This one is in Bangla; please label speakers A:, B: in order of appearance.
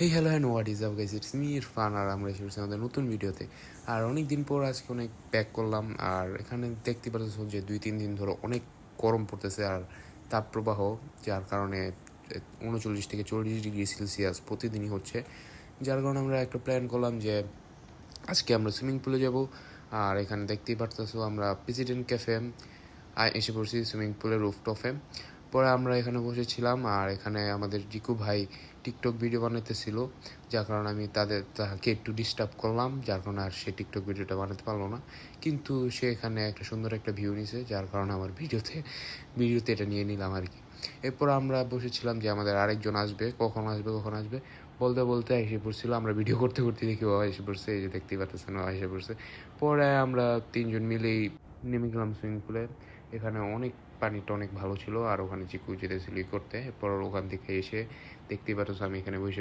A: Hey hello and what is up guys, it's me Irfan. আর আমরা এসে পড়ছি আমাদের নতুন ভিডিওতে। আর অনেক দিন পর আজকে অনেক ব্যাক করলাম। আর এখানে দেখতে পাচ্ছ যে 2-3 দিন ধরে অনেক গরম পড়তেছে আর তাপপ্রবাহ, যার কারণে 39 থেকে 40 ডিগ্রি সেলসিয়াস প্রতিদিনই হচ্ছে। যার কারণে আমরা একটা প্ল্যান করলাম যে আজকে আমরা সুইমিং পুলে যাব। আর এখানে দেখতেই পারতেছো আমরা প্রেসিডেন্ট ক্যাফে এসে পড়ছি, সুইমিং পুলের রুফটপে। পরে আমরা এখানে বসেছিলাম আর এখানে আমাদের জিকু ভাই টিকটক ভিডিও বানাইতেছিল, যার কারণে আমি তাকে একটু ডিস্টার্ব করলাম, যার কারণে আর সে টিকটক ভিডিওটা বানাতে পারলো না। কিন্তু সে এখানে একটা সুন্দর একটা ভিউ নিছে, যার কারণে আমার ভিডিওতে এটা নিয়ে নিলাম আর কি। এরপর আমরা বসেছিলাম যে আমাদের আরেকজন আসবে, কখন আসবে বলতে বলতে এসে পড়ছিল। আমরা ভিডিও করতে করতে দেখি ও এসে পড়ছে, এই যে দেখতেই পাচ্ছেন ও এসে পড়ছে। পরে আমরা তিনজন মিলেই নেমে গেলাম সুইমিং পুলে। এখানে পানিটা অনেক ভালো ছিল আর ওখানে চিকু যেতেছিল করতে। এরপর ওখান থেকে এসে দেখতেই পাচ্ছ আমি এখানে বসে